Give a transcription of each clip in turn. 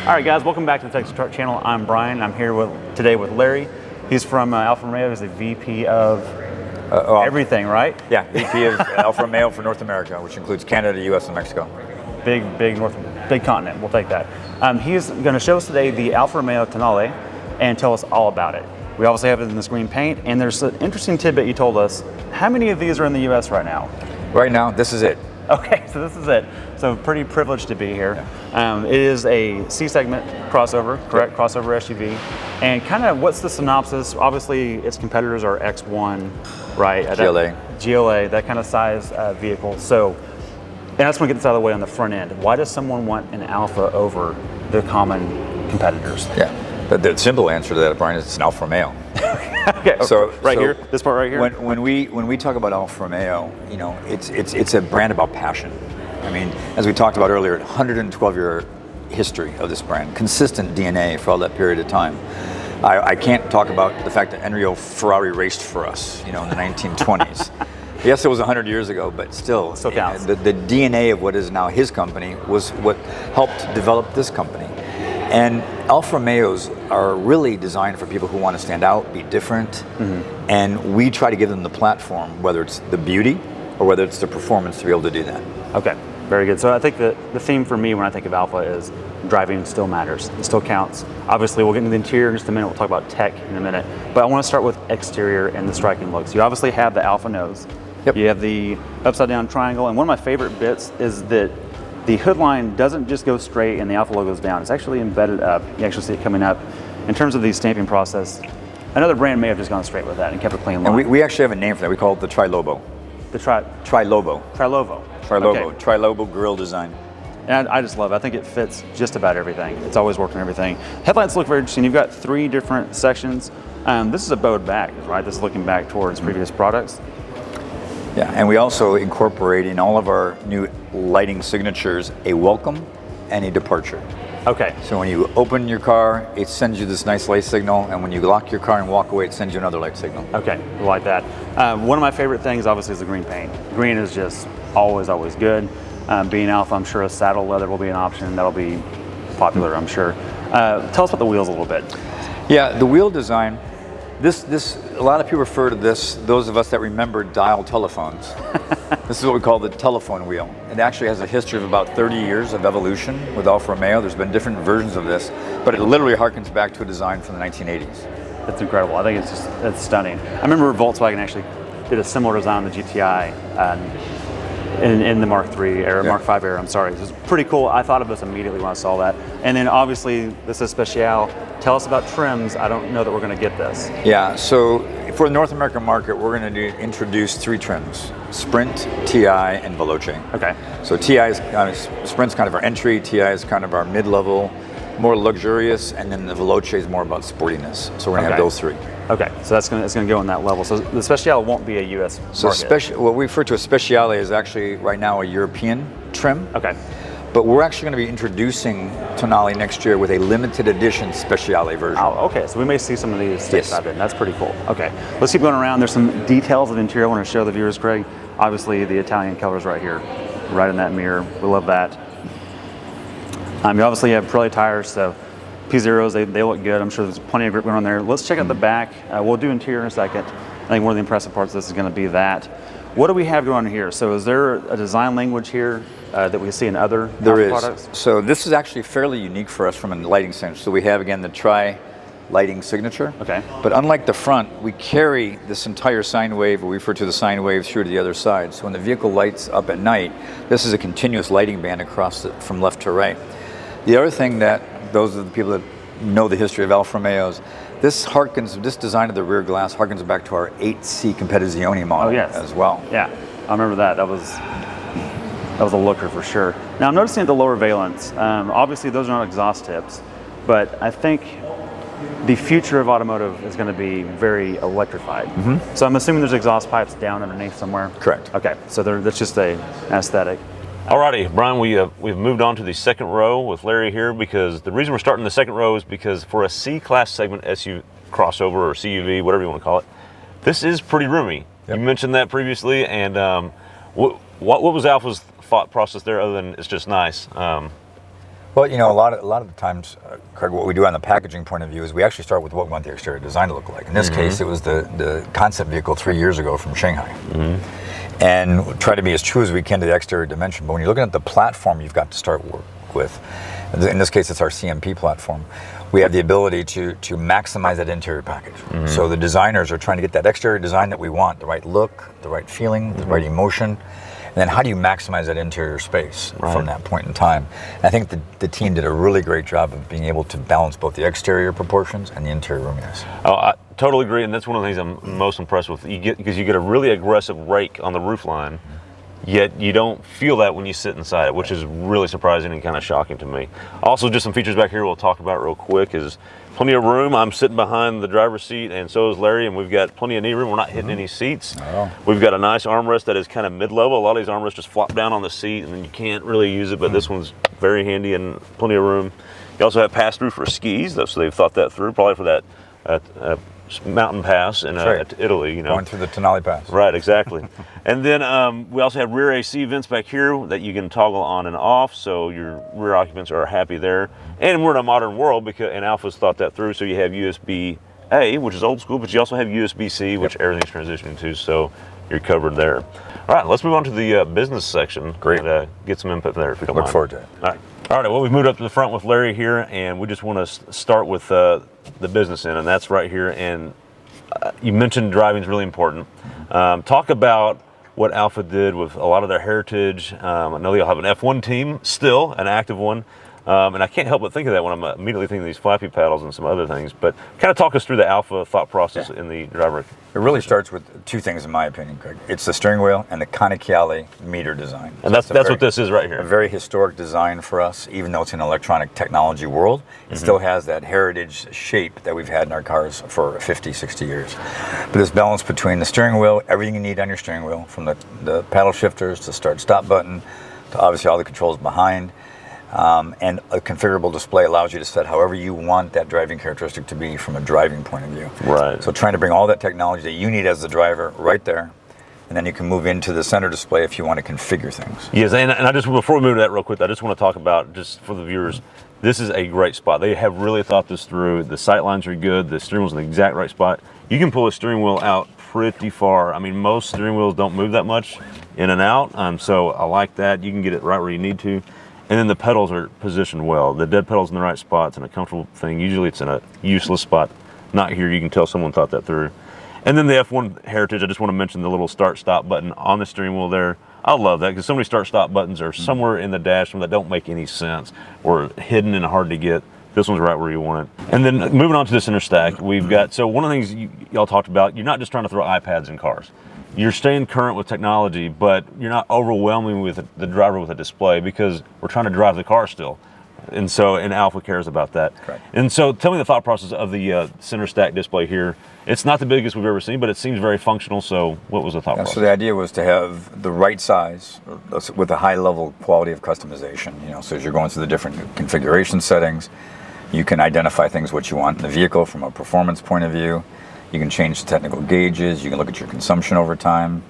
All right, guys, welcome back to the Texas Truck Channel. I'm Brian. I'm here today with Larry. He's from Alfa Romeo. He's the VP of everything, right? Yeah, VP of Alfa Romeo for North America, which includes Canada, US, and Mexico. Big continent. We'll take that. He's going to show us today the Alfa Romeo Tonale and tell us all about it. We obviously have it in this green paint, and there's an interesting tidbit you told us. How many of these are in the US right now? Right now, this is it. Okay, so this is it. So pretty privileged to be here. Yeah. It is a C-segment crossover, correct? Yep. Crossover SUV. And kind of what's the synopsis? Obviously, its competitors are X1, right? GLA, that kind of size vehicle. So, and I just want to get this out of the way on the front end. Why does someone want an Alfa over the common competitors? Yeah, the simple answer to that, Brian, is it's an Alfa Romeo. Okay, so here, this part right here. When we talk about Alfa Romeo, you know, it's a brand about passion. I mean, as we talked about earlier, 112-year history of this brand, consistent DNA for all that period of time. I can't talk about the fact that Enrico Ferrari raced for us, you know, in the 1920s. Yes, it was 100 years ago, but still counts. The DNA of what is now his company was what helped develop this company. And Alfa Romeos are really designed for people who want to stand out, be different, and we try to give them the platform, whether it's the beauty or whether it's the performance, to be able to do that. Okay, very good. So I think the theme for me when I think of Alfa is driving still matters. It still counts. Obviously, we'll get into the interior in just a minute. We'll talk about tech in a minute. But I want to start with exterior and the striking looks. You obviously have the Alfa nose. Yep. You have the upside down triangle. And one of my favorite bits is that the hood line doesn't just go straight and the Alfa logo goes down. It's actually embedded up. You actually see it coming up. In terms of the stamping process, another brand may have just gone straight with that and kept a clean line. And we actually have a name for that. We call it the Trilobo. The Trilobo. Okay. Trilobo grille design. And I just love it. I think it fits just about everything. It's always worked on everything. Headlights look very interesting. You've got 3 different sections. This is a bowed back, right? This is looking back towards previous products. Yeah, and we also incorporate in all of our new lighting signatures a welcome and a departure. Okay. So when you open your car, it sends you this nice light signal, and when you lock your car and walk away, it sends you another light signal. Okay, I like that. One of my favorite things, obviously, is the green paint. Green is just always good. Being Alfa, I'm sure a saddle leather will be an option. That'll be popular, I'm sure. Tell us about the wheels a little bit. Yeah, the wheel design. This a lot of people refer to this, those of us that remember dial telephones. This is what we call the telephone wheel. It actually has a history of about 30 years of evolution with Alfa Romeo. There's been different versions of this, but it literally harkens back to a design from the 1980s. That's incredible. I think it's stunning. I remember Volkswagen actually did a similar design on the GTI in the Mark III era, yeah. Mark V era, I'm sorry. It was pretty cool. I thought of this immediately when I saw that. And then obviously this is Speciale. Tell us about trims. I don't know that we're going to get this. Yeah, so for the North American market, we're going to introduce 3 trims: Sprint, TI, and Veloce. Okay. So TI is Sprint's kind of our entry, TI is kind of our mid-level, more luxurious, and then the Veloce is more about sportiness. So we're going to have those 3. Okay, so it's going to go in that level. So the Speciale won't be a U.S. market. So what we refer to as Speciale is actually right now a European trim. Okay. But we're actually going to be introducing Tonale next year with a limited edition Speciale version. Oh, okay. So we may see some of these sticks out there. That's pretty cool. Okay. Let's keep going around. There's some details of the interior I want to show the viewers, Craig. Obviously, the Italian colors right here, right in that mirror. We love that. You obviously have Pirelli tires, so P0s, they look good. I'm sure there's plenty of grip going on there. Let's check out the back. We'll do interior in a second. I think one of the impressive parts of this is going to be that. What do we have going on here? So is there a design language here that we see in other products? So this is actually fairly unique for us from a lighting sense. So we have, again, the tri-lighting signature. Okay. But unlike the front, we carry this entire sine wave, or we refer to the sine wave, through to the other side. So when the vehicle lights up at night, this is a continuous lighting band across it from left to right. The other thing that those are the people that know the history of Alfa Romeos, this design of the rear glass harkens back to our 8C Competizione model as well. Yeah, I remember that. That was a looker for sure. Now I'm noticing the lower valence. Obviously those are not exhaust tips, but I think the future of automotive is going to be very electrified. So I'm assuming there's exhaust pipes down underneath somewhere? Correct. Okay, so that's just an aesthetic. Alrighty, Brian, we've moved on to the second row with Larry here, because the reason we're starting the second row is because for a C-Class segment SUV crossover or CUV, whatever you want to call it, this is pretty roomy. Yep. You mentioned that previously, and what was Alfa's thought process there other than it's just nice? Well, you know, a lot of the times, Craig, what we do on the packaging point of view is we actually start with what we want the exterior design to look like. In this case, it was the concept vehicle 3 years ago from Shanghai. And try to be as true as we can to the exterior dimension. But when you're looking at the platform you've got to start work with, in this case it's our CMP platform, we have the ability to maximize that interior package. So the designers are trying to get that exterior design that we want, the right look, the right feeling, the right emotion. And then how do you maximize that interior space from that point in time? And I think the team did a really great job of being able to balance both the exterior proportions and the interior roominess. Oh, I totally agree, and that's one of the things I'm most impressed with. Because you get a really aggressive rake on the roof line, yet you don't feel that when you sit inside it, which is really surprising and kind of shocking to me. Also, just some features back here we'll talk about real quick is plenty of room. I'm sitting behind the driver's seat, and so is Larry, and we've got plenty of knee room. We're not hitting any seats. We've got a nice armrest that is kind of mid-level. A lot of these armrests just flop down on the seat, and then you can't really use it, but this one's very handy and plenty of room. You also have pass-through for skis, so they've thought that through, probably for that mountain pass in Italy, you know. Going through the Tonale Pass. Right, exactly. And then we also have rear AC vents back here that you can toggle on and off, so your rear occupants are happy there. And we're in a modern world, and Alfa's thought that through, so you have USB-A, which is old school, but you also have USB-C, which everything's transitioning to, so you're covered there. All right, let's move on to the business section. Great. And get some input there if you don't mind. Look forward to it. All right, well, we've moved up to the front with Larry here, and we just want to start with the business end, and that's right here. And you mentioned driving is really important. Talk about what Alfa did with a lot of their heritage. I know they'll have an F1 team still, an active one. And I can't help but think of that when I'm immediately thinking of these flappy paddles and some other things. But kind of talk us through the Alfa thought process in the driver. It really starts with two things, in my opinion, Craig. It's the steering wheel and the Conichiale meter design. And that's what this is right here. A very historic design for us, even though it's an electronic technology world. It still has that heritage shape that we've had in our cars for 50, 60 years. But this balance between the steering wheel, everything you need on your steering wheel, from the paddle shifters to start-stop button, to obviously all the controls behind. And a configurable display allows you to set however you want that driving characteristic to be from a driving point of view. Right. So trying to bring all that technology that you need as the driver right there, and then you can move into the center display if you want to configure things. Yes, and I just, before we move to that real quick, I just want to talk about, just for the viewers, this is a great spot. They have really thought this through. The sight lines are good. The steering wheel's in the exact right spot. You can pull a steering wheel out pretty far. I mean, most steering wheels don't move that much in and out, so I like that. You can get it right where you need to. And then the pedals are positioned well. The dead pedal's in the right spots and a comfortable thing. Usually it's in a useless spot. Not here. You can tell someone thought that through. And then the F1 heritage, I just want to mention the little start-stop button on the steering wheel there. I love that because so many start-stop buttons are somewhere in the dash that don't make any sense or hidden and hard to get. This one's right where you want it. And then moving on to the center stack, we've got, so one of the things y'all talked about, you're not just trying to throw iPads in cars. You're staying current with technology, but you're not overwhelming with the driver with a display because we're trying to drive the car still. And Alfa cares about that. Correct. And so tell me the thought process of the center stack display here. It's not the biggest we've ever seen, but it seems very functional. So what was the thought process? So the idea was to have the right size with a high level quality of customization. So as you're going through the different configuration settings, you can identify things what you want in the vehicle from a performance point of view. You can change the technical gauges. You can look at your consumption over time.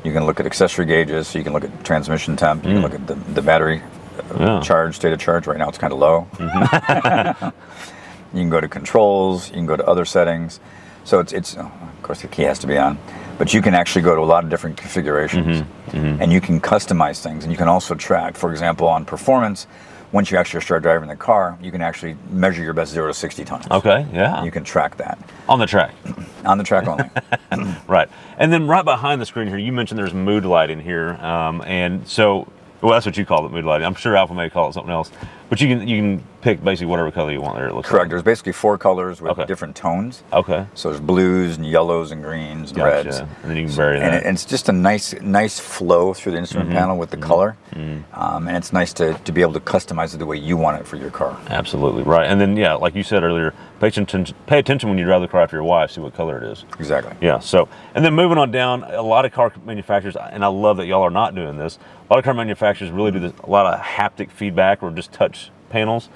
You can look at accessory gauges. So you can look at transmission temp. You can look at the battery charge, state of charge. Right now it's kind of low. You can go to controls. You can go to other settings. So it's of course the key has to be on. But you can actually go to a lot of different configurations. And you can customize things. And you can also track, for example, on performance, once you actually start driving the car, you can actually measure your best 0 to 60 times. Okay, yeah. You can track that. On the track? On the track only. Right. And then right behind the screen here, you mentioned there's mood lighting here. And so, well, that's what you call it, mood lighting. I'm sure Alfa may call it something else. But you can pick basically whatever color you want there, it looks Correct. like. There's basically 4 colors with different tones. Okay. So there's blues and yellows and greens and reds. And then you can vary that. And it's just a nice flow through the instrument panel with the color. And it's nice to be able to customize it the way you want it for your car. Absolutely, right. And then, like you said earlier, pay attention when you drive the car after your wife, see what color it is. Exactly. Yeah, so, and then moving on down, a lot of car manufacturers, and I love that y'all are not doing this, a lot of car manufacturers really do a lot of haptic feedback or just touch panels.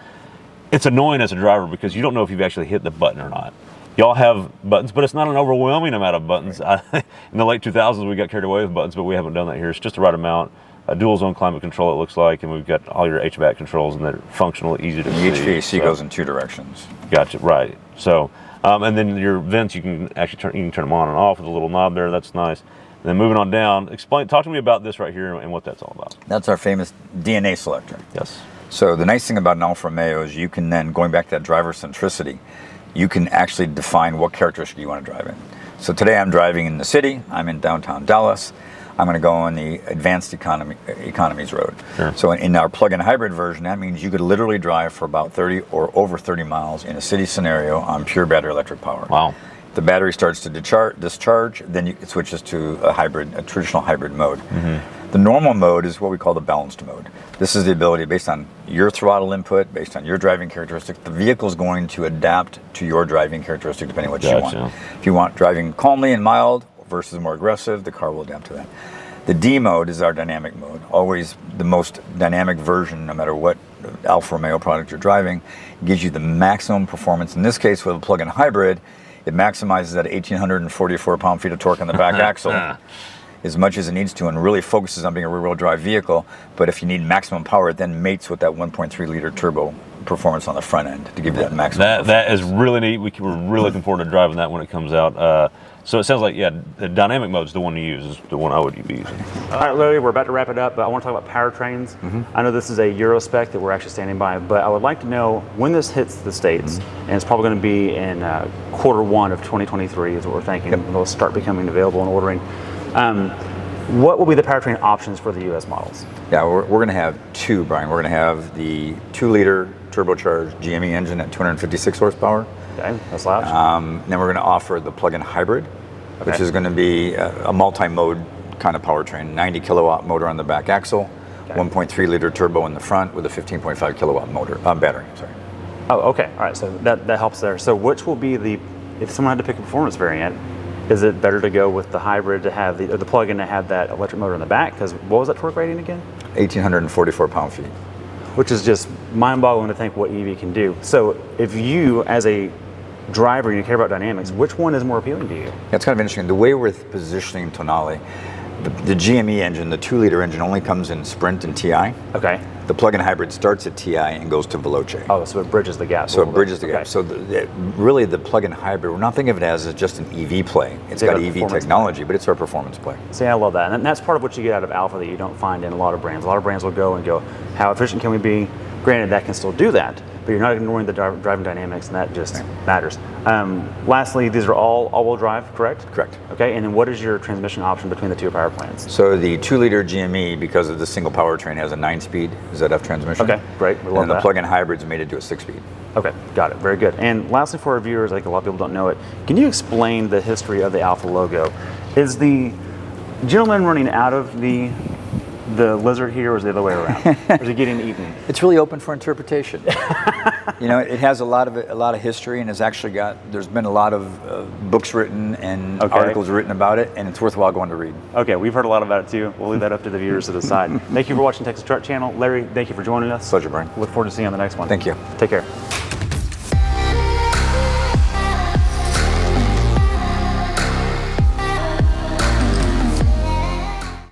It's annoying as a driver because you don't know if you've actually hit the button or not. Y'all have buttons, but it's not an overwhelming amount of buttons. In the late 2000s, we got carried away with buttons, but we haven't done that here. It's just the right amount. a dual zone climate control, it looks like, and we've got all your HVAC controls, and they're functional, easy to see. The HVAC so. goes in 2 directions. Gotcha, right. So, and then your vents, you can actually turn them on and off with a little knob there. That's nice. And then moving on down, talk to me about this right here and what that's all about. That's our famous DNA selector. Yes. So the nice thing about an Alfa Romeo is you can then, going back to that driver centricity, you can actually define what characteristic you want to drive in. So today I'm driving in the city. I'm in downtown Dallas. I'm going to go on the advanced economies road. Sure. So in our plug-in hybrid version, that means you could literally drive for about 30 or over 30 miles in a city scenario on pure battery electric power. Wow. The battery starts to discharge, then it switches to a traditional hybrid mode. The normal mode is what we call the balanced mode. This is the ability, based on your throttle input, based on your driving characteristics, the vehicle is going to adapt to your driving characteristic depending on what you want. If you want driving calmly and mild versus more aggressive, the car will adapt to that. The D mode is our dynamic mode, always the most dynamic version, no matter what Alfa Romeo product you're driving. It gives you the maximum performance. In this case, with a plug-in hybrid, it maximizes that 1,844 pound-feet of torque on the back axle as much as it needs to, and really focuses on being a rear-wheel drive vehicle. But if you need maximum power, it then mates with that 1.3-liter turbo performance on the front end to give you that maximum. That is really neat. We're really looking forward to driving that when it comes out. So it sounds like, yeah, the dynamic mode is the one to use, is the one I would be using. All right, Larry, we're about to wrap it up, but I want to talk about powertrains. I know this is a Euro spec that we're actually standing by, but I would like to know when this hits the States, and it's probably going to be in Q1 of 2023 is what we're thinking. They'll start becoming available and ordering. What will be the powertrain options for the U.S. models? Yeah, we're going to have 2, Brian. We're going to have the 2-liter turbocharged GME engine at 256 horsepower. Okay, that's loud. Then we're going to offer the plug-in hybrid, which is going to be a multi-mode kind of powertrain. 90 kilowatt motor on the back axle, 1.3-liter turbo in the front with a 15.5 kilowatt motor battery. Sorry. Oh, okay. All right. So that helps there. So which will be if someone had to pick a performance variant, is it better to go with the hybrid to have the plug-in to have that electric motor in the back? Because what was that torque rating again? 1,844 pound-feet. Which is just mind-boggling to think what EV can do. So if you, as a driver, you care about dynamics, which one is more appealing to you? Yeah, it's kind of interesting. The way we're positioning Tonale, the GME engine, the 2-liter engine, only comes in Sprint and TI. Okay. The plug-in hybrid starts at TI and goes to Veloce. Oh, so it bridges the gap. So it bridges the gap. So really the plug-in hybrid, we're not thinking of it as just an EV play. It's got EV technology, but it's our performance play. See, I love that. And that's part of what you get out of Alfa that you don't find in a lot of brands. A lot of brands will go, how efficient can we be? Granted, that can still do that, but you're not ignoring the driving dynamics, and that just matters. Lastly, these are all all-wheel drive, correct? Correct. Okay, and then what is your transmission option between the 2 power plants? So the 2-liter GME, because of the single powertrain, has a 9-speed ZF transmission. Okay, great. We love that. And the plug-in hybrids made it to a 6-speed. Okay, got it. Very good. And lastly, for our viewers, like a lot of people don't know it, can you explain the history of the Alfa logo? Is the gentleman running out of the lizard here, or is it the other way around? Or is it getting eaten? It's really open for interpretation. It has a lot of history, and there's been a lot of books written and articles written about it, and it's worthwhile going to read. Okay, we've heard a lot about it too. We'll leave that up to the viewers to decide. Thank you for watching Texas Truck Channel. Larry, thank you for joining us. Pleasure, Brian. Look forward to seeing you on the next one. Thank you. Take care.